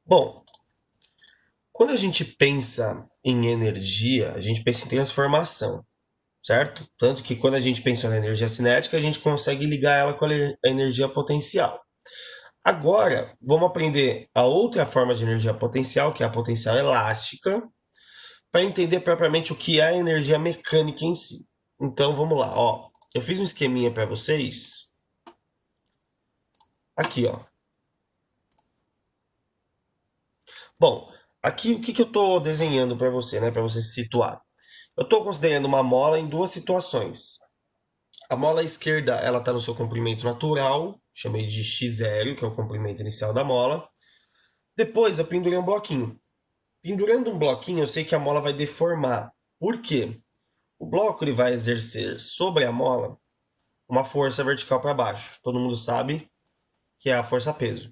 Bom, quando a gente pensa em energia, a gente pensa em transformação, certo? Tanto que quando a gente pensa na energia cinética, a gente consegue ligar ela com a energia potencial. Agora, vamos aprender a outra forma de energia potencial, que é a potencial elástica, para entender propriamente o que é a energia mecânica em si. Então, vamos lá, ó. Eu fiz um esqueminha para vocês. Aqui, ó. Bom, aqui o que, que eu estou desenhando para você, né, para você se situar. Eu estou considerando uma mola em duas situações. A mola esquerda, ela está no seu comprimento natural, chamei de x0, que é o comprimento inicial da mola. Depois eu pendurei um bloquinho. Pendurando um bloquinho, eu sei que a mola vai deformar. Por quê? O bloco ele vai exercer sobre a mola uma força vertical para baixo. Todo mundo sabe que é a força peso.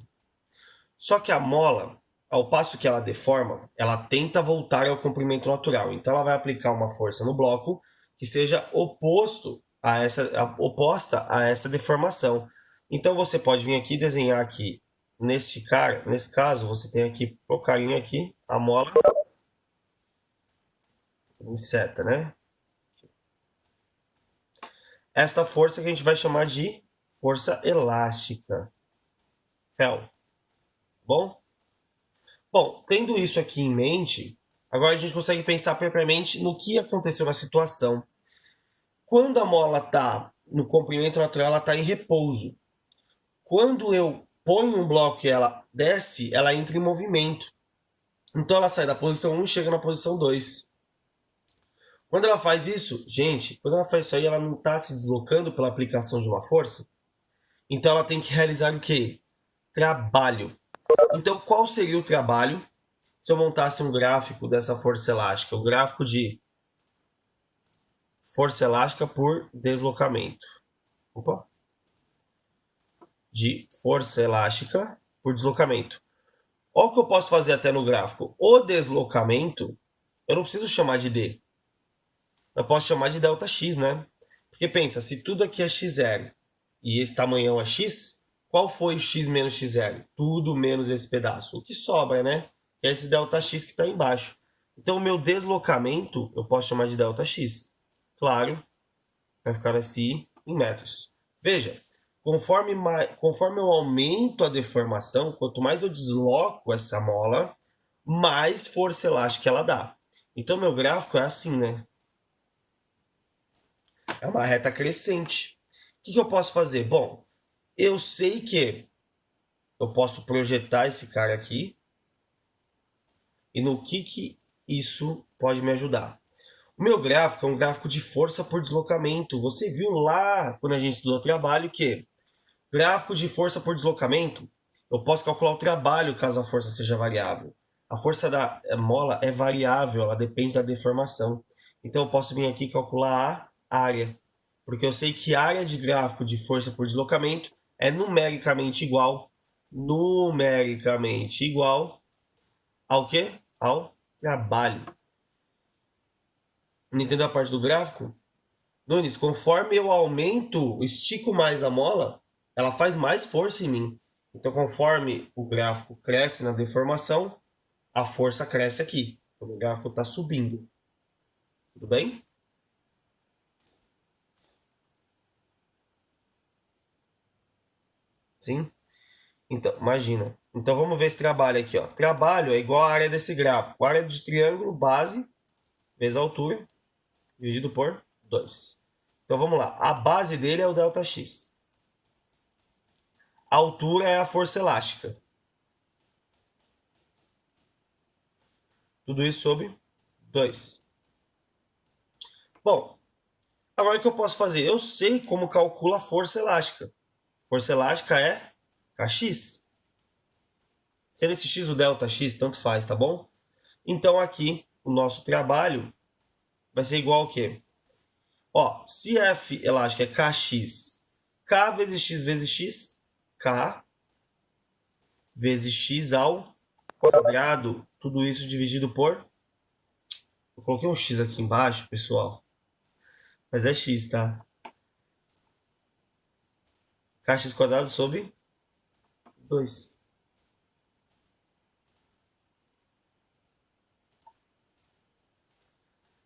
Só que a mola, ao passo que ela deforma, ela tenta voltar ao comprimento natural. Então ela vai aplicar uma força no bloco que seja oposta a essa deformação. Então você pode vir aqui desenhar aqui nesse caso você tem aqui o carinho aqui, a mola em seta, né? Esta força que a gente vai chamar de força elástica. Fel, bom? Bom, tendo isso aqui em mente, agora a gente consegue pensar propriamente no que aconteceu na situação. Quando a mola está no comprimento natural, ela está em repouso. Quando eu ponho um bloco e ela desce, ela entra em movimento. Então ela sai da posição 1 e chega na posição 2. Quando ela faz isso, gente, quando ela faz isso aí, ela não está se deslocando pela aplicação de uma força. Então ela tem que realizar o quê? Trabalho. Então qual seria o trabalho se eu montasse um gráfico dessa força elástica? O gráfico de força elástica por deslocamento. Opa. De força elástica por deslocamento. Olha o que eu posso fazer até no gráfico. O deslocamento, eu não preciso chamar de D. Eu posso chamar de ΔX, né? Porque pensa, se tudo aqui é x0 e esse tamanhão é x, qual foi o x menos x0? Tudo menos esse pedaço. O que sobra, né? Que é esse ΔX que está embaixo. Então, o meu deslocamento eu posso chamar de ΔX. Claro, vai ficar assim em metros. Veja, conforme eu aumento a deformação, quanto mais eu desloco essa mola, mais força elástica ela dá. Então, meu gráfico é assim, né? É uma reta crescente. O que eu posso fazer? Bom, eu sei que eu posso projetar esse cara aqui e no que isso pode me ajudar. O meu gráfico é um gráfico de força por deslocamento. Você viu lá, quando a gente estudou trabalho, que gráfico de força por deslocamento, eu posso calcular o trabalho caso a força seja variável. A força da mola é variável, ela depende da deformação. Então eu posso vir aqui calcular a área, porque eu sei que a área de gráfico de força por deslocamento é numericamente igual ao quê? Ao trabalho. Não entendeu a parte do gráfico? Nunes, conforme eu aumento, estico mais a mola, ela faz mais força em mim. Então, conforme o gráfico cresce na deformação, a força cresce aqui. Então, o gráfico está subindo. Tudo bem? Sim? Então, imagina. Então, vamos ver esse trabalho aqui. Ó. Trabalho é igual à área desse gráfico. A área de triângulo, base, vezes a altura, dividido por 2. Então, vamos lá. A base dele é o ΔX. A altura é a força elástica. Tudo isso sobre 2. Bom, agora o que eu posso fazer? Eu sei como calcula a força elástica. Força elástica é Kx. Sendo esse x o ΔX, tanto faz, tá bom? Então aqui o nosso trabalho vai ser igual ao quê? Ó, se F elástica é Kx, K vezes X, K vezes X ao quadrado, tudo isso dividido por... Eu coloquei um X aqui embaixo, pessoal, mas é X, tá? Kx quadrado sobre 2.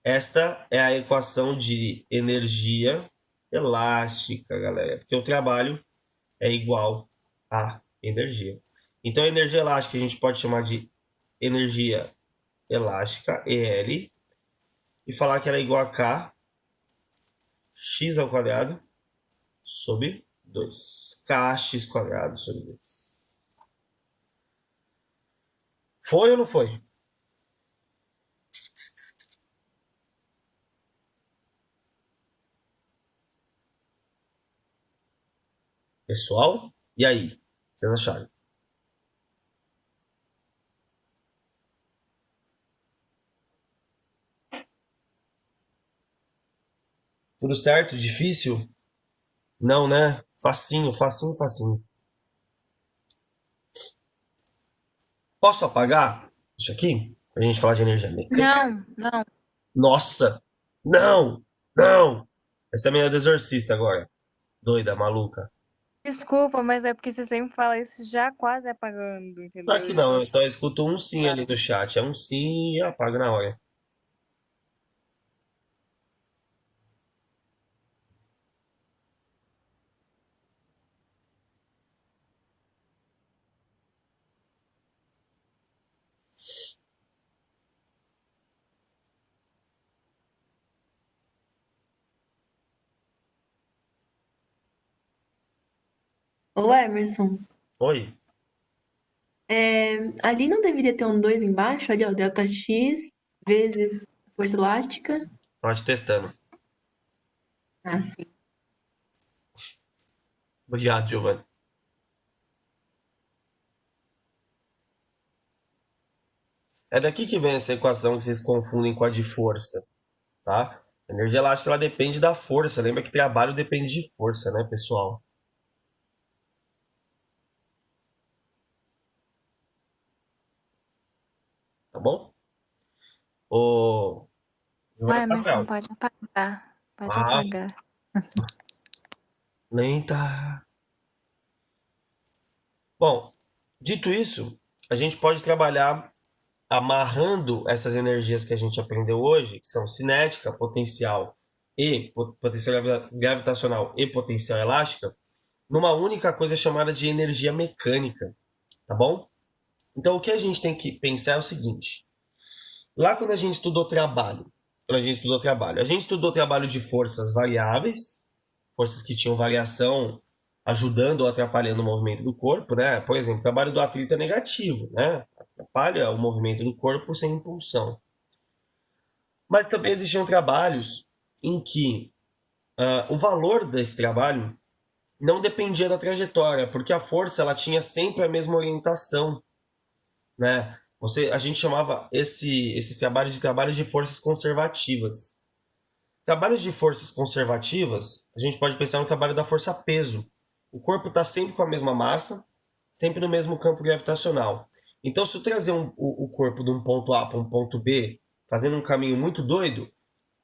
Esta é a equação de energia elástica, galera, porque o trabalho é igual a energia. Então, a energia elástica a gente pode chamar de energia elástica, EL, e falar que ela é igual a K, x ao quadrado, sobre 2. Kx quadrado sobre 2. Foi ou não foi? Pessoal, e aí? O que vocês acharam? Tudo certo? Difícil? Não, né? Facinho, facinho, facinho. Posso apagar isso aqui? Pra gente falar de energia mecânica? Não, não. Nossa! Não! Não! Essa é a menina do exorcista agora. Doida, maluca. Desculpa, mas é porque você sempre fala isso já quase apagando, Claro entendeu? que E eu não, tô eu assim. só escuto um sim ali do chat. É um sim e apago na hora. Ô, Emerson, Oi? ali não deveria ter um 2 embaixo, ali, ó, delta x vezes força elástica? Pode testando. Ah, sim. Obrigado, Giovanni. É daqui que vem essa equação que vocês confundem com a de força, tá? A energia elástica ela depende da força. Lembra que trabalho depende de força, né, pessoal? Tá bom? O O Giovanni Emerson Rafael. pode apagar. Pode Ah, apagar. lenta. Bom, dito isso, a gente pode trabalhar amarrando essas energias que a gente aprendeu hoje, que são cinética, potencial e potencial gravitacional e potencial elástica, numa única coisa chamada de energia mecânica, tá bom? Então o que a gente tem que pensar é o seguinte: lá quando a gente estudou trabalho, a gente estudou trabalho de forças variáveis, forças que tinham variação ajudando ou atrapalhando o movimento do corpo, né? Por exemplo, o trabalho do atrito é negativo, né? Atrapalha o movimento do corpo sem impulsão. Mas também existiam trabalhos em que o valor desse trabalho não dependia da trajetória, porque a força ela tinha sempre a mesma orientação, né? A gente chamava esses trabalhos de trabalhos de forças conservativas. Trabalhos de forças conservativas, a gente pode pensar no trabalho da força-peso. O corpo está sempre com a mesma massa, sempre no mesmo campo gravitacional. Então, se eu trazer o corpo de um ponto A para um ponto B, fazendo um caminho muito doido,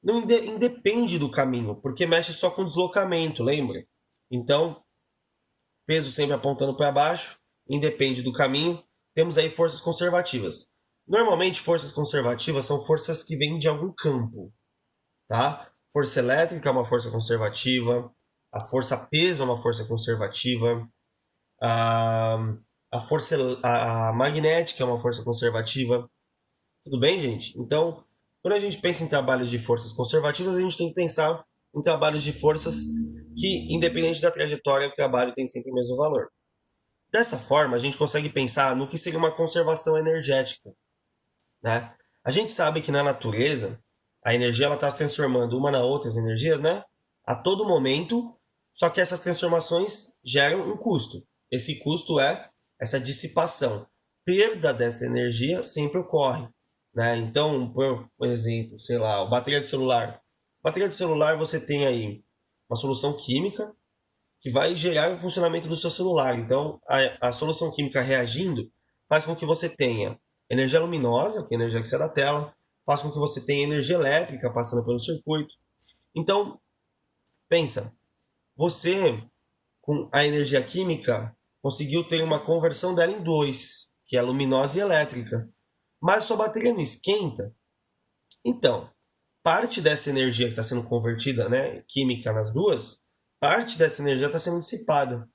não independe do caminho, porque mexe só com deslocamento, lembra? Então, peso sempre apontando para baixo, independe do caminho. Temos aí forças conservativas. Normalmente, forças conservativas são forças que vêm de algum campo, tá? Força elétrica é uma força conservativa, a força peso é uma força conservativa, a, a força a magnética é uma força conservativa. Tudo bem, gente? Então, quando a gente pensa em trabalhos de forças conservativas, a gente tem que pensar em trabalhos de forças que, independente da trajetória, o trabalho tem sempre o mesmo valor. Dessa forma, a gente consegue pensar no que seria uma conservação energética, né? A gente sabe que na natureza a energia ela está se transformando uma na outra, as energias, né? A todo momento, só que essas transformações geram um custo. Esse custo é essa dissipação. Perda dessa energia sempre ocorre, né? Então, por exemplo, sei lá, a bateria do celular. Bateria do celular você tem aí uma solução química que vai gerar o funcionamento do seu celular. Então, a solução química reagindo faz com que você tenha energia luminosa, que é a energia que sai da tela, faz com que você tenha energia elétrica passando pelo circuito. Então, pensa, você, com a energia química, conseguiu ter uma conversão dela em dois, que é luminosa e elétrica. Mas sua bateria não esquenta. Então, parte dessa energia que está sendo convertida, né, química nas duas, parte dessa energia está sendo dissipada.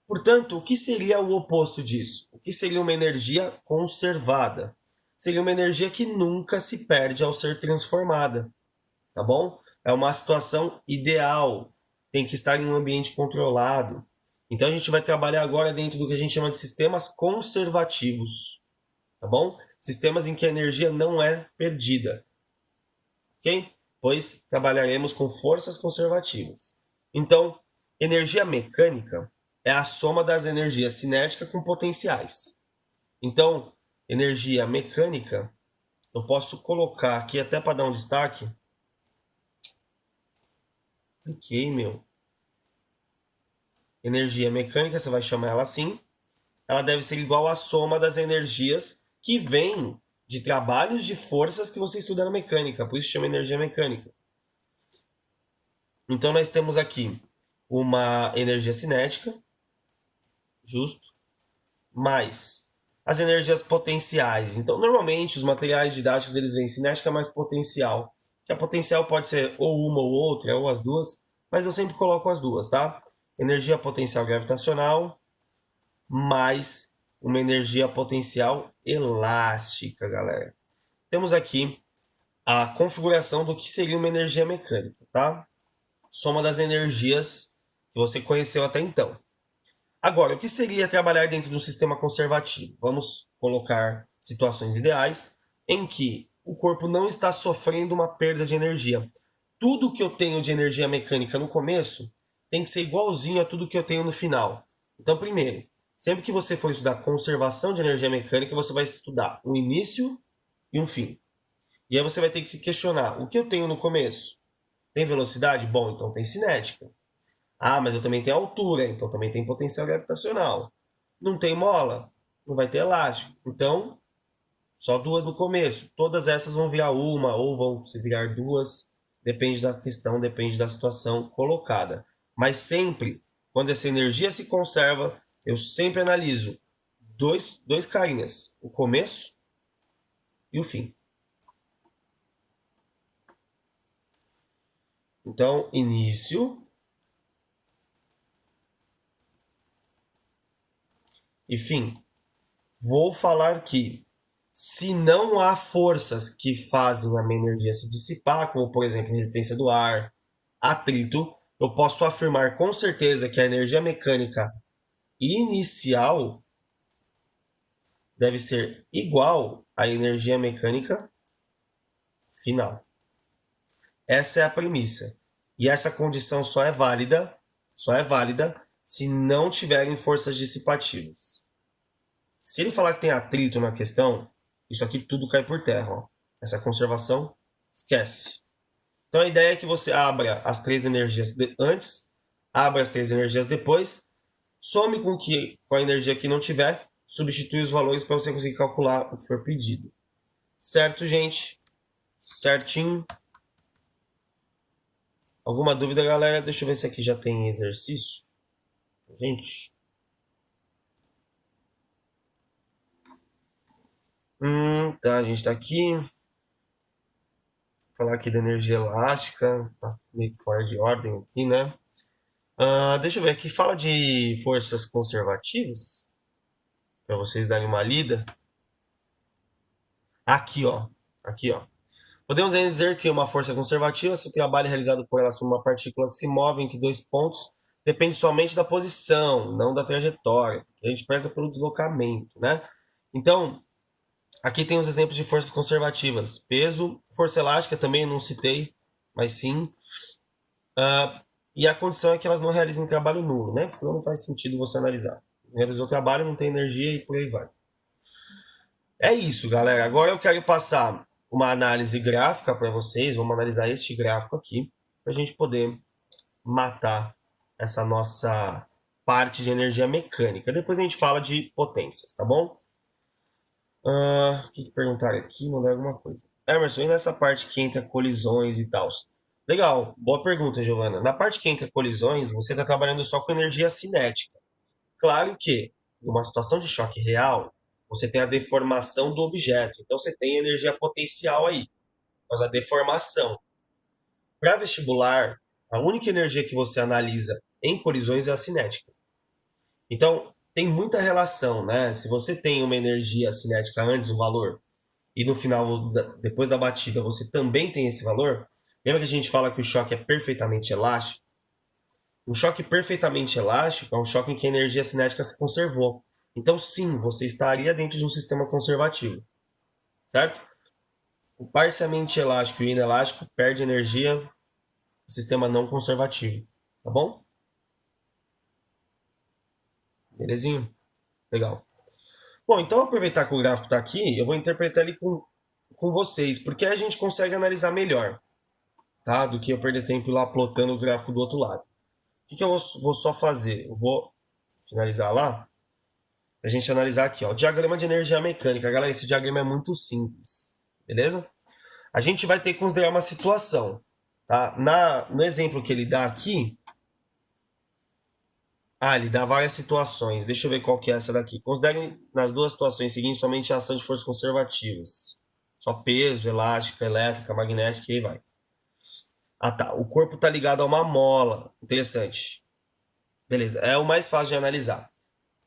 Portanto, o que seria o oposto disso? O que seria uma energia conservada? Seria uma energia que nunca se perde ao ser transformada, tá bom? É uma situação ideal, tem que estar em um ambiente controlado. Então a gente vai trabalhar agora dentro do que a gente chama de sistemas conservativos, tá bom? Sistemas em que a energia não é perdida, ok? Pois trabalharemos com forças conservativas. Então, energia mecânica é a soma das energias cinéticas com potenciais. Então, energia mecânica, eu posso colocar aqui até para dar um destaque. Cliquei, meu. Energia mecânica, você vai chamar ela assim. Ela deve ser igual à soma das energias que vêm de trabalhos de forças que você estuda na mecânica. Por isso chama energia mecânica. Então, nós temos aqui uma energia cinética, justo, mais as energias potenciais. Então, normalmente, os materiais didáticos, eles vêm cinética mais potencial. Que a potencial pode ser ou uma ou outra, ou as duas, mas eu sempre coloco as duas, tá? Energia potencial gravitacional mais uma energia potencial elástica, galera. Temos aqui a configuração do que seria uma energia mecânica, tá? Soma das energias que você conheceu até então. Agora, o que seria trabalhar dentro de um sistema conservativo? Vamos colocar situações ideais em que o corpo não está sofrendo uma perda de energia. Tudo que eu tenho de energia mecânica no começo tem que ser igualzinho a tudo que eu tenho no final. Então, primeiro, sempre que você for estudar conservação de energia mecânica, você vai estudar um início e um fim. E aí você vai ter que se questionar, o que eu tenho no começo? Tem velocidade? Bom, então tem cinética. Ah, mas eu também tenho altura, então também tem potencial gravitacional. Não tem mola? Não vai ter elástico. Então, só duas no começo. Todas essas vão virar uma ou vão se virar duas. Depende da questão, depende da situação colocada. Mas sempre, quando essa energia se conserva, eu sempre analiso dois carinhas. O começo e o fim. Então, início e fim. Vou falar que se não há forças que fazem a minha energia se dissipar, como por exemplo resistência do ar, atrito, eu posso afirmar com certeza que a energia mecânica inicial deve ser igual à energia mecânica final. Essa é a premissa. E essa condição só é válida se não tiverem forças dissipativas. Se ele falar que tem atrito na questão, isso aqui tudo cai por terra. Ó. Essa conservação, esquece. Então a ideia é que você abra as três energias antes, abra as três energias depois, some com a energia que não tiver, substitui os valores para você conseguir calcular o que for pedido. Certo, gente? Certinho. Alguma dúvida, galera? Deixa eu ver se aqui já tem exercício. Gente. Tá, a gente tá aqui. Vou falar aqui da energia elástica. Tá meio fora de ordem aqui, né? Deixa eu ver aqui. Fala de forças conservativas. Para vocês darem uma lida. Aqui, ó. Aqui, ó. Podemos dizer que uma força conservativa, se o trabalho é realizado por ela sobre uma partícula que se move entre dois pontos, depende somente da posição, não da trajetória. A gente preza pelo deslocamento, né? Então, aqui tem os exemplos de forças conservativas. Peso, força elástica também não citei, mas sim. E a condição é que elas não realizem trabalho nulo, né? Porque senão não faz sentido você analisar. Realizou trabalho, não tem energia e por aí vai. É isso, galera. Agora eu quero passar uma análise gráfica para vocês. Vamos analisar este gráfico aqui para a gente poder matar essa nossa parte de energia mecânica. Depois a gente fala de potências, tá bom? O que perguntaram aqui? Mandaram alguma coisa. Emerson, e nessa parte que entra colisões e tal? Legal, boa pergunta, Giovana. Na parte que entra colisões, você está trabalhando só com energia cinética. Claro que, numa situação de choque real, você tem a deformação do objeto. Então, você tem energia potencial aí. por causa da deformação. Para vestibular, a única energia que você analisa em colisões é a cinética. Então, tem muita relação, né? Se você tem uma energia cinética antes, um valor, e no final, depois da batida, você também tem esse valor, lembra que a gente fala que o choque é perfeitamente elástico? Um choque perfeitamente elástico é um choque em que a energia cinética se conservou. Então, sim, você estaria dentro de um sistema conservativo, certo? O parcialmente elástico e inelástico perde energia no sistema não conservativo, tá bom? Belezinho? Legal. Bom, então aproveitar que o gráfico está aqui, eu vou interpretar ele com vocês, porque aí a gente consegue analisar melhor, tá? Do que eu perder tempo lá plotando o gráfico do outro lado. O que eu vou só fazer? Eu vou finalizar lá, a gente analisar aqui, ó, o diagrama de energia mecânica. Galera, esse diagrama é muito simples, beleza? A gente vai ter que considerar uma situação, tá? No exemplo que ele dá aqui, ele dá várias situações. Deixa eu ver qual que é essa daqui. Considerem nas duas situações seguintes somente a ação de forças conservativas. Só peso, elástica, elétrica, magnética e aí vai. Tá. O corpo está ligado a uma mola. Interessante. Beleza. É o mais fácil de analisar.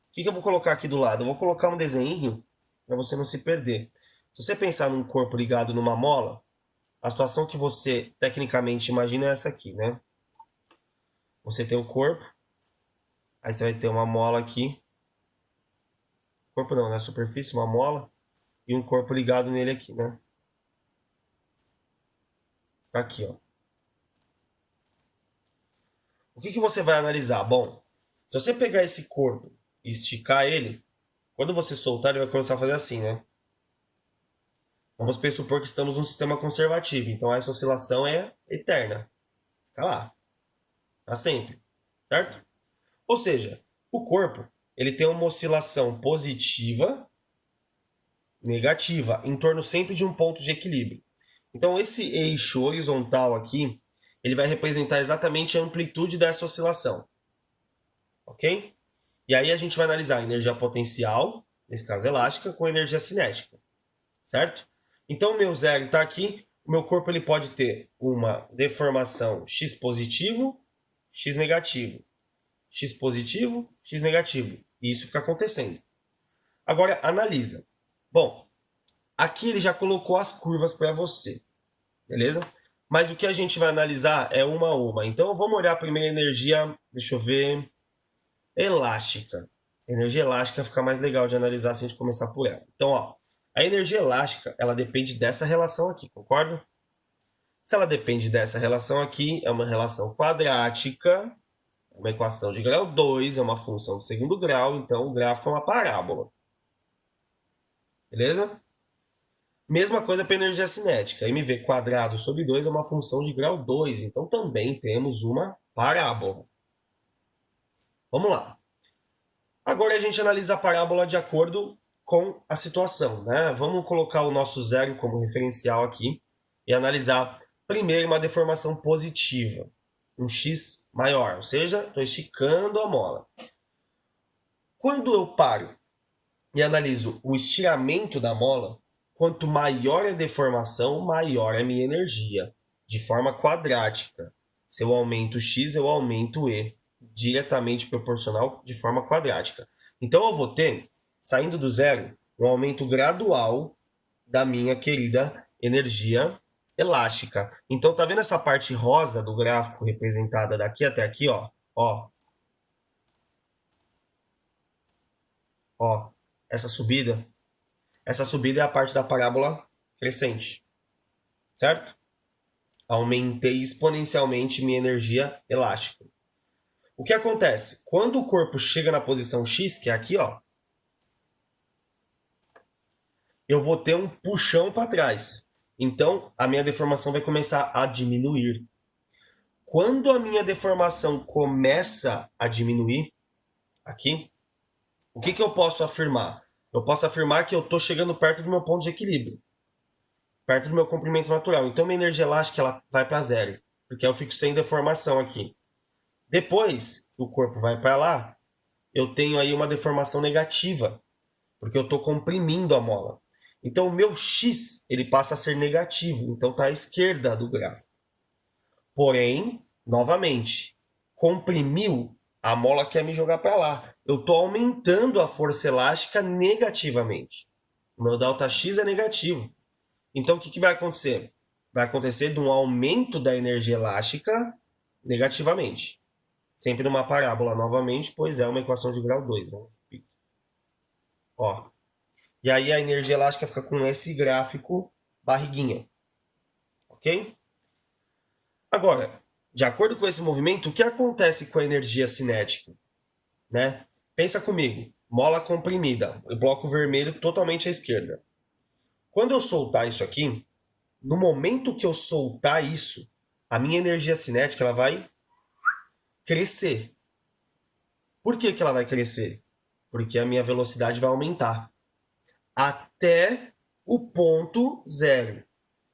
O que eu vou colocar aqui do lado? Eu vou colocar um desenho para você não se perder. Se você pensar num corpo ligado numa mola, a situação que você tecnicamente imagina é essa aqui, né? Você tem o corpo, aí você vai ter uma mola aqui. Corpo não, né? Superfície, uma mola. E um corpo ligado nele aqui, né? Aqui, ó. O que você vai analisar? Bom, se você pegar esse corpo e esticar ele, quando você soltar, ele vai começar a fazer assim, né? Vamos pressupor que estamos num sistema conservativo, então essa oscilação é eterna. Fica lá. Para sempre. Certo? Ou seja, o corpo ele tem uma oscilação positiva, negativa, em torno sempre de um ponto de equilíbrio. Então, esse eixo horizontal aqui, ele vai representar exatamente a amplitude dessa oscilação. Ok? E aí a gente vai analisar a energia potencial, nesse caso elástica, com energia cinética. Certo? Então, o meu zero está aqui. O meu corpo ele pode ter uma deformação x positivo, x negativo. X positivo, x negativo. E isso fica acontecendo. Agora, analisa. Bom, aqui ele já colocou as curvas para você. Beleza? Mas o que a gente vai analisar é uma a uma. Então, vamos olhar primeiro a energia, deixa eu ver, elástica. A energia elástica fica mais legal de analisar se a gente começar por ela. Então, ó, a energia elástica, ela depende dessa relação aqui, concorda? Se ela depende dessa relação aqui, é uma relação quadrática, é uma equação de grau 2, é uma função de segundo grau, então o gráfico é uma parábola. Beleza? Mesma coisa para energia cinética. mv quadrado sobre 2 é uma função de grau 2, então também temos uma parábola. Vamos lá. Agora a gente analisa a parábola de acordo com a situação, né? Vamos colocar o nosso zero como referencial aqui e analisar primeiro uma deformação positiva, um x maior, ou seja, estou esticando a mola. Quando eu paro e analiso o estiramento da mola, quanto maior a deformação, maior a minha energia, de forma quadrática. Se eu aumento x, eu aumento e, diretamente proporcional de forma quadrática. Então eu vou ter, saindo do zero, um aumento gradual da minha querida energia elástica. Então tá vendo essa parte rosa do gráfico representada daqui até aqui, ó? Ó, essa subida é a parte da parábola crescente, certo? Aumentei exponencialmente minha energia elástica. O que acontece? Quando o corpo chega na posição X, que é aqui, ó, eu vou ter um puxão para trás. Então, a minha deformação vai começar a diminuir. Quando a minha deformação começa a diminuir, aqui, o que eu posso afirmar? Eu posso afirmar que eu estou chegando perto do meu ponto de equilíbrio, perto do meu comprimento natural. Então, minha energia elástica ela vai para zero, porque eu fico sem deformação aqui. Depois que o corpo vai para lá, eu tenho aí uma deformação negativa, porque eu estou comprimindo a mola. Então, o meu x ele passa a ser negativo. Então, está à esquerda do gráfico. Porém, novamente, comprimiu, a mola quer me jogar para lá. Eu estou aumentando a força elástica negativamente. O meu ΔX é negativo. Então, o que vai acontecer? Vai acontecer de um aumento da energia elástica negativamente. Sempre numa parábola novamente, pois é uma equação de grau 2. Né? Ó. E aí a energia elástica fica com esse gráfico barriguinha. Ok? Agora, de acordo com esse movimento, o que acontece com a energia cinética? Né? Pensa comigo. Mola comprimida, o bloco vermelho totalmente à esquerda. Quando eu soltar isso aqui, no momento que eu soltar isso, a minha energia cinética ela vai crescer. Por que ela vai crescer? Porque a minha velocidade vai aumentar até o ponto zero.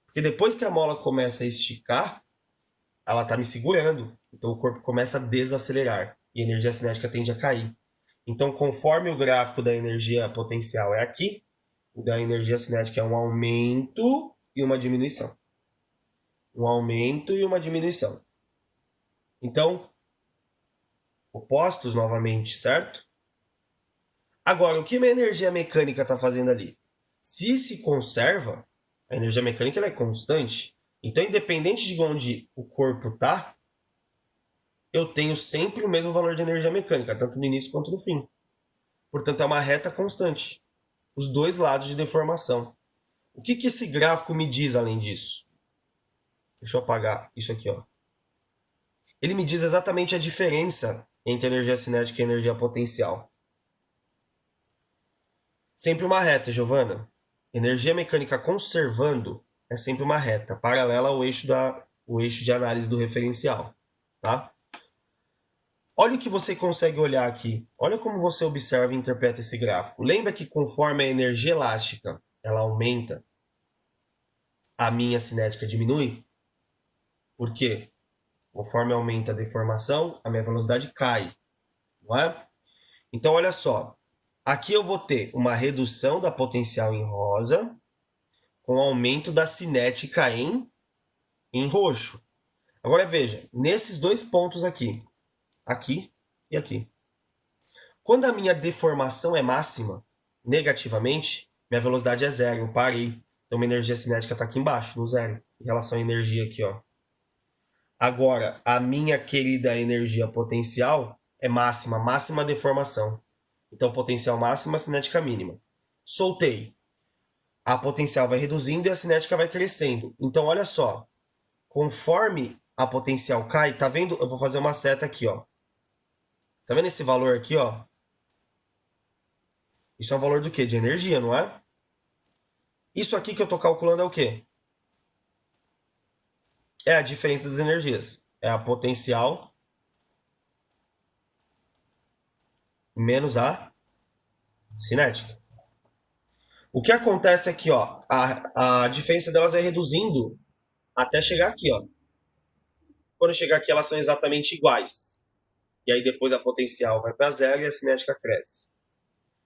Porque depois que a mola começa a esticar, ela está me segurando. Então o corpo começa a desacelerar e a energia cinética tende a cair. Então, conforme o gráfico da energia potencial é aqui, o da energia cinética é um aumento e uma diminuição. Um aumento e uma diminuição. Então, opostos novamente, certo? Agora, o que a minha energia mecânica está fazendo ali? Se conserva, a energia mecânica ela é constante. Então, independente de onde o corpo está, eu tenho sempre o mesmo valor de energia mecânica, tanto no início quanto no fim. Portanto, é uma reta constante. Os dois lados de deformação. O que esse gráfico me diz além disso? Deixa eu apagar isso aqui, ó. Ele me diz exatamente a diferença entre energia cinética e energia potencial. Sempre uma reta, Giovana. Energia mecânica conservando é sempre uma reta, paralela ao eixo de análise do referencial. Tá? Olha o que você consegue olhar aqui. Olha como você observa e interpreta esse gráfico. Lembra que conforme a energia elástica ela aumenta, a minha cinética diminui? Por quê? Conforme aumenta a deformação, a minha velocidade cai. Não é? Então, olha só. Aqui eu vou ter uma redução da potencial em rosa com aumento da cinética em roxo. Agora veja, nesses dois pontos aqui, aqui e aqui. Quando a minha deformação é máxima, negativamente, minha velocidade é zero, eu parei. Então, minha energia cinética está aqui embaixo, no zero, em relação à energia aqui, ó. Agora, a minha querida energia potencial é máxima, máxima deformação. Então, potencial máxima, cinética mínima. Soltei. A potencial vai reduzindo e a cinética vai crescendo. Então, olha só. Conforme a potencial cai, tá vendo? Eu vou fazer uma seta aqui, ó. Tá vendo esse valor aqui, ó? Isso é um valor do quê? De energia, não é? Isso aqui que eu tô calculando é o quê? É a diferença das energias. É a potencial menos a cinética. O que acontece aqui, ó, a diferença delas vai reduzindo até chegar aqui, ó. Quando chegar aqui, elas são exatamente iguais. E aí depois a potencial vai para zero e a cinética cresce.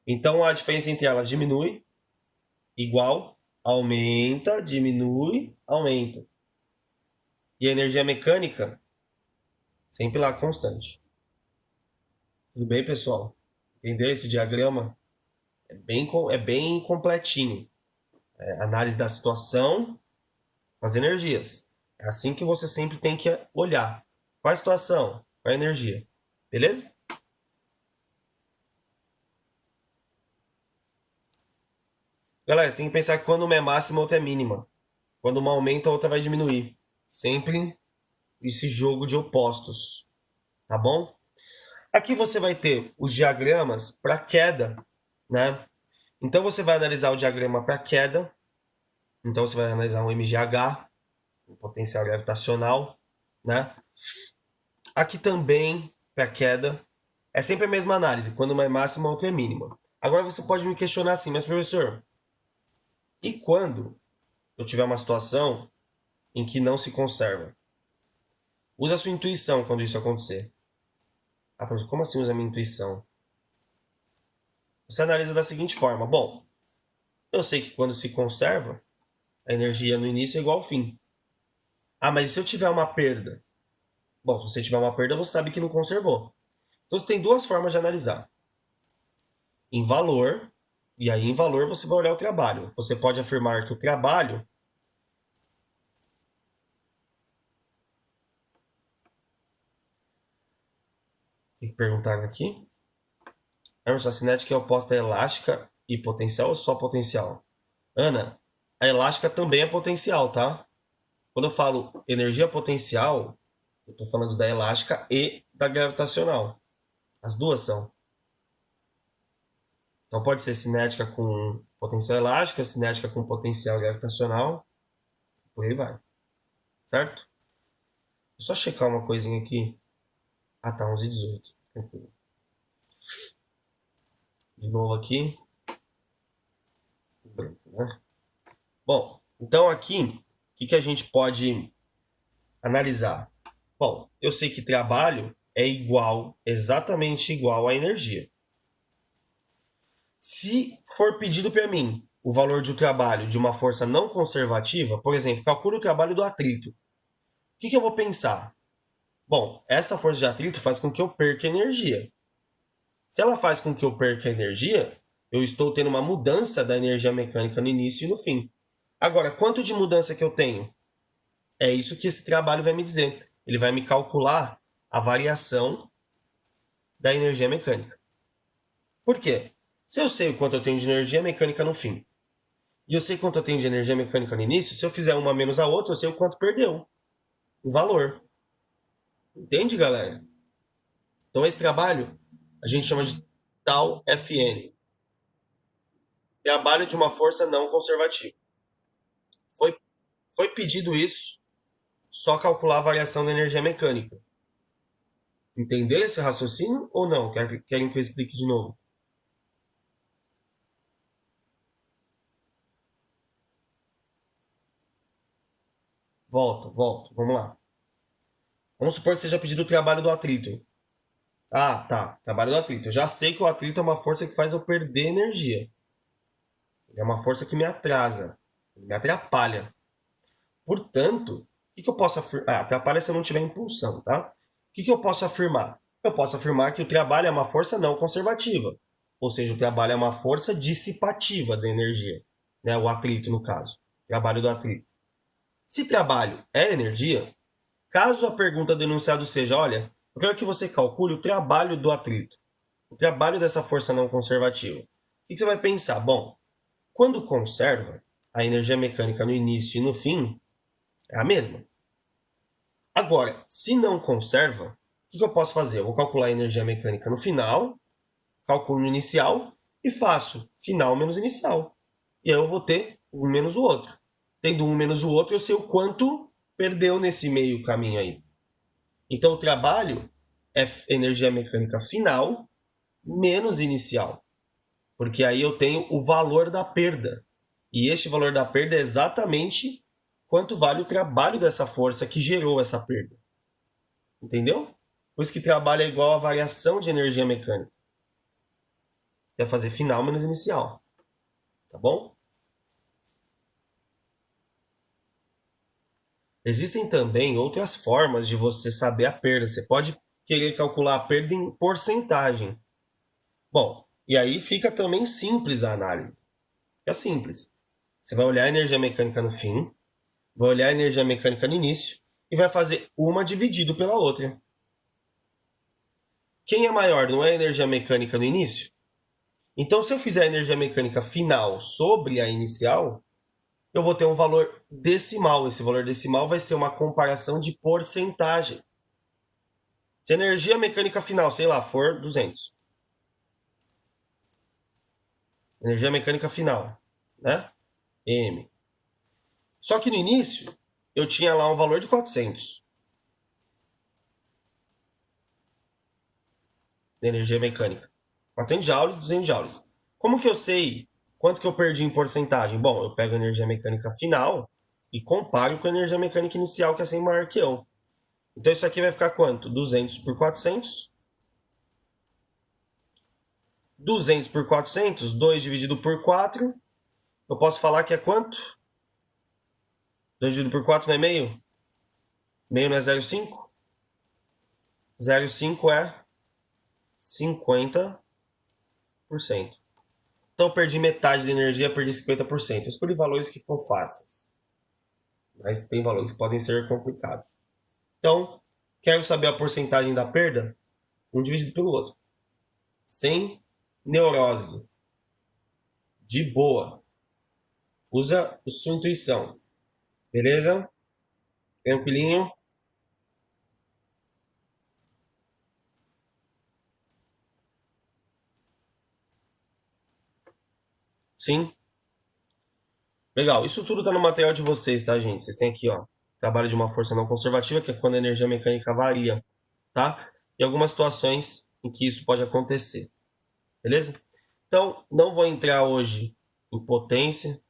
Então a diferença entre elas diminui, igual, aumenta, diminui, aumenta. E a energia mecânica sempre lá constante. Tudo bem, pessoal? Entendeu esse diagrama? É bem completinho. Análise da situação, as energias. É assim que você sempre tem que olhar. Qual a situação? Qual a energia? Beleza? Galera, você tem que pensar que quando uma é máxima, a outra é mínima. Quando uma aumenta, a outra vai diminuir. Sempre esse jogo de opostos. Tá bom? Aqui você vai ter os diagramas para queda, né? Então você vai analisar o diagrama para queda. Então você vai analisar um MGH, um potencial gravitacional, né? Aqui também para queda é sempre a mesma análise, quando uma é máxima, a outra é mínima. Agora você pode me questionar assim, mas professor, e quando eu tiver uma situação em que não se conserva? Usa a sua intuição quando isso acontecer. Ah, professor, como assim usa a minha intuição? Você analisa da seguinte forma. Bom, eu sei que quando se conserva, a energia no início é igual ao fim. Ah, mas e se eu tiver uma perda? Bom, se você tiver uma perda, você sabe que não conservou. Então você tem duas formas de analisar. Em valor, e aí em valor você vai olhar o trabalho. Você pode afirmar que o trabalho o que perguntaram aqui? Emerson, a cinética é oposta à elástica e potencial ou só potencial? Ana, a elástica também é potencial, tá? Quando eu falo energia potencial, eu estou falando da elástica e da gravitacional. As duas são. Então pode ser cinética com potencial elástica, cinética com potencial gravitacional, por aí vai. Certo? Vou só checar uma coisinha aqui. Ah, tá, 11h18. Tranquilo. De novo aqui. Branco, né? Bom, então aqui, o que a gente pode analisar? Bom, eu sei que trabalho é igual, exatamente igual à energia. Se for pedido para mim o valor de um trabalho de uma força não conservativa, por exemplo, calcule o trabalho do atrito. O que eu vou pensar? Bom, essa força de atrito faz com que eu perca energia. Se ela faz com que eu perca energia, eu estou tendo uma mudança da energia mecânica no início e no fim. Agora, quanto de mudança que eu tenho? É isso que esse trabalho vai me dizer. Ele vai me calcular a variação da energia mecânica. Por quê? Se eu sei o quanto eu tenho de energia mecânica no fim, e eu sei quanto eu tenho de energia mecânica no início, se eu fizer uma menos a outra, eu sei o quanto perdeu. O valor. Entende, galera? Então, esse trabalho a gente chama de tal FN. Trabalho de uma força não conservativa. Foi pedido isso, só calcular a variação da energia mecânica. Entendeu esse raciocínio ou não? Querem que eu explique de novo? Volto. Vamos lá. Vamos supor que seja pedido o trabalho do atrito. Ah, tá. Trabalho do atrito. Eu já sei que o atrito é uma força que faz eu perder energia. É uma força que me atrasa. Me atrapalha. Portanto, o que eu posso afirmar? Atrapalha se eu não tiver impulsão, tá? O que eu posso afirmar? Eu posso afirmar que o trabalho é uma força não conservativa. Ou seja, o trabalho é uma força dissipativa da energia. Né? O atrito, no caso. Trabalho do atrito. Se trabalho é energia, caso a pergunta do enunciado seja, olha, eu quero que você calcule o trabalho do atrito. O trabalho dessa força não conservativa. O que você vai pensar? Bom, quando conserva, a energia mecânica no início e no fim é a mesma. Agora, se não conserva, o que eu posso fazer? Eu vou calcular a energia mecânica no final, calculo no inicial e faço final menos inicial. E aí eu vou ter um menos o outro. Tendo um menos o outro, eu sei o quanto perdeu nesse meio caminho aí. Então o trabalho é energia mecânica final menos inicial. Porque aí eu tenho o valor da perda. E este valor da perda é exatamente quanto vale o trabalho dessa força que gerou essa perda. Entendeu? Por isso que trabalho é igual a variação de energia mecânica. Que é fazer final menos inicial. Tá bom? Existem também outras formas de você saber a perda. Você pode querer calcular a perda em porcentagem. Bom, e aí fica também simples a análise. Fica simples. Você vai olhar a energia mecânica no fim, vai olhar a energia mecânica no início e vai fazer uma dividido pela outra. Quem é maior, não é a energia mecânica no início? Então, se eu fizer a energia mecânica final sobre a inicial, eu vou ter um valor decimal. Esse valor decimal vai ser uma comparação de porcentagem. Se a energia mecânica final, sei lá, for 200. Energia mecânica final, né? M. Só que no início, eu tinha lá um valor de 400. De energia mecânica. 400 joules, 200 joules. Como que eu sei quanto que eu perdi em porcentagem? Bom, eu pego a energia mecânica final e comparo com a energia mecânica inicial, que é sempre maior que eu. Então isso aqui vai ficar quanto? 200 por 400. 200 por 400, 2 dividido por 4. eu posso falar que é quanto? 2 dividido por 4 não é meio? Meio não é 0,5? 0,5 é 50%. Então eu perdi metade da energia, perdi 50%. Eu escolhi valores que ficam fáceis. Mas tem valores que podem ser complicados. Então, quero saber a porcentagem da perda? Um dividido pelo outro. Sem neurose. De boa. Usa a sua intuição. Beleza? Tranquilinho? Sim? Legal. Isso tudo está no material de vocês, tá, gente? Vocês têm aqui, ó. Trabalho de uma força não conservativa, que é quando a energia mecânica varia, tá? E algumas situações em que isso pode acontecer. Beleza? Então, não vou entrar hoje em potência,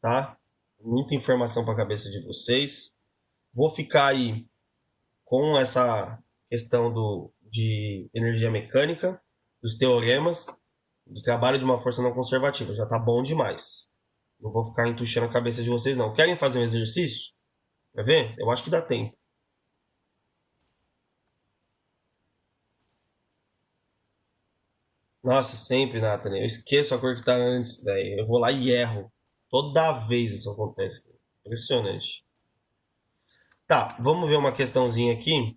tá? Muita informação para a cabeça de vocês. Vou ficar aí com essa questão de energia mecânica, dos teoremas, do trabalho de uma força não conservativa. Já tá bom demais. Não vou ficar entuchando a cabeça de vocês, não. Querem fazer um exercício? Quer ver? Eu acho que dá tempo. Nossa, sempre, Nathalie. Eu esqueço a cor que tá antes, velho. Eu vou lá e erro. Toda vez isso acontece. Impressionante. Tá, vamos ver uma questãozinha aqui.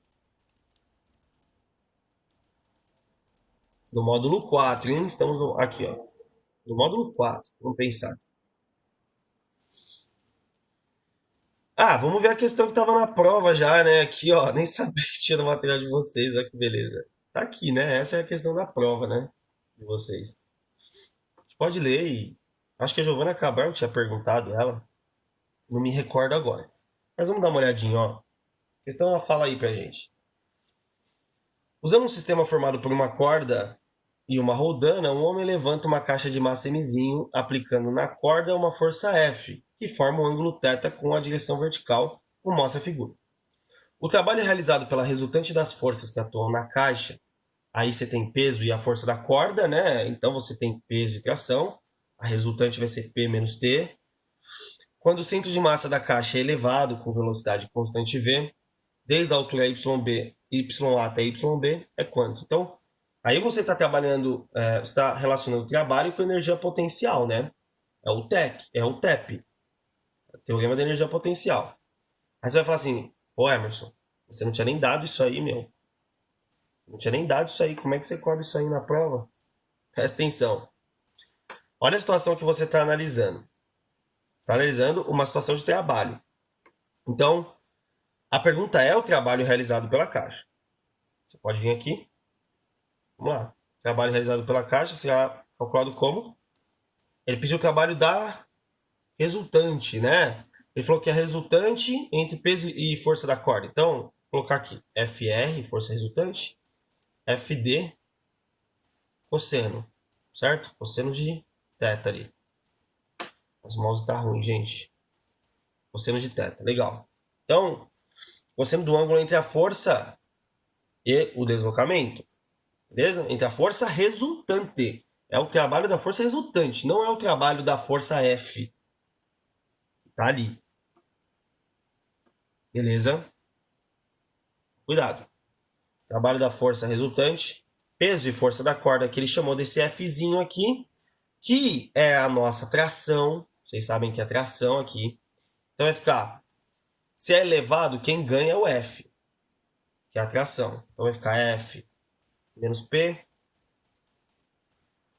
Do módulo 4, hein? Estamos aqui, ó. No módulo 4. Vamos pensar. Ah, vamos ver a questão que estava na prova já, né? Aqui, ó. Nem sabia que tinha no material de vocês. Olha que beleza. Tá aqui, né? Essa é a questão da prova, né? De vocês. A gente pode ler e... Acho que a Giovana Cabral tinha perguntado ela. Não me recordo agora. Mas vamos dar uma olhadinha, ó. A questão ela fala aí pra gente. Usando um sistema formado por uma corda e uma roldana, um homem levanta uma caixa de massa Mzinho, aplicando na corda uma força F, que forma um ângulo θ com a direção vertical, como mostra a figura. O trabalho é realizado pela resultante das forças que atuam na caixa. Aí você tem peso e a força da corda, né? Então você tem peso e tração. A resultante vai ser P menos T. Quando o centro de massa da caixa é elevado com velocidade constante v, desde a altura YA até YB, é quanto? Então, aí você está trabalhando, está relacionando o trabalho com energia potencial, né? É o TEP, o Teorema da Energia Potencial. Aí você vai falar assim, pô, Emerson, você não tinha nem dado isso aí, meu. Não tinha nem dado isso aí, como é que você cobre isso aí na prova? Presta atenção. Olha a situação que você está analisando. Você está analisando uma situação de trabalho. Então, a pergunta é o trabalho realizado pela caixa. Você pode vir aqui. Vamos lá. Trabalho realizado pela caixa será calculado como? Ele pediu o trabalho da resultante, né? Ele falou que é resultante entre peso e força da corda. Então, vou colocar aqui. FR, força resultante. FD, cosseno. Certo? Cosseno de θ ali. Os mouse tá ruim, gente. Cosseno de θ. Legal. Então, cosseno do ângulo entre a força e o deslocamento. Beleza? Entre a força resultante. É o trabalho da força resultante, não é o trabalho da força F. Tá ali. Beleza? Cuidado. Trabalho da força resultante. Peso e força da corda que ele chamou desse Fzinho aqui, que é a nossa tração. Vocês sabem que é tração aqui. Então vai ficar, se é elevado, quem ganha é o F, que é a tração. Então vai ficar F menos P.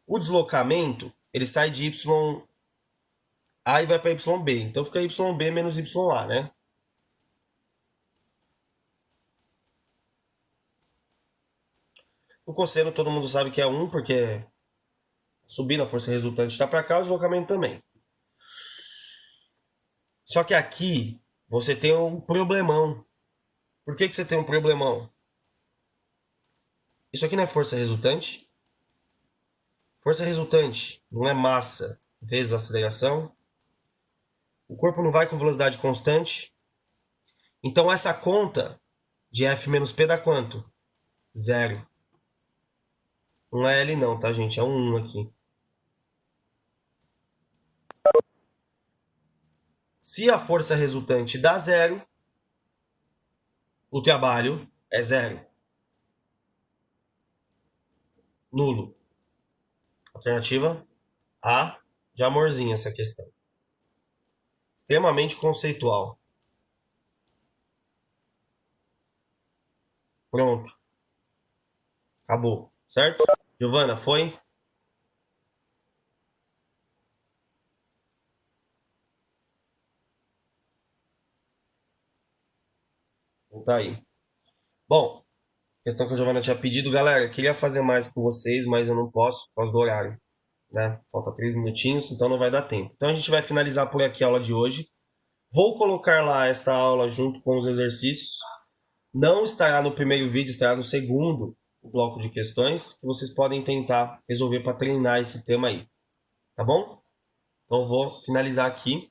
O deslocamento, ele sai de YA e vai para YB. Então fica YB menos YA, né? O cosseno todo mundo sabe que é 1, porque subindo a força resultante está para cá, o deslocamento também. Só que aqui você tem um problemão. Por que você tem um problemão? Isso aqui não é força resultante? Força resultante não é massa vezes aceleração. O corpo não vai com velocidade constante. Então essa conta de F menos P dá quanto? 0. Não é L não, tá, gente? É um 1 aqui. Se a força resultante dá zero, o trabalho é zero. Nulo. Alternativa A, de amorzinho essa questão. Extremamente conceitual. Pronto. Acabou, certo? Giovana, foi? Então tá aí. Bom, questão que a Giovana tinha pedido, galera, queria fazer mais com vocês, mas eu não posso por causa do horário, né? Falta 3 minutinhos, então não vai dar tempo. Então a gente vai finalizar por aqui a aula de hoje. Vou colocar lá esta aula junto com os exercícios. Não estará no primeiro vídeo, estará no segundo bloco de questões que vocês podem tentar resolver para treinar esse tema aí. Tá bom? Então vou finalizar aqui.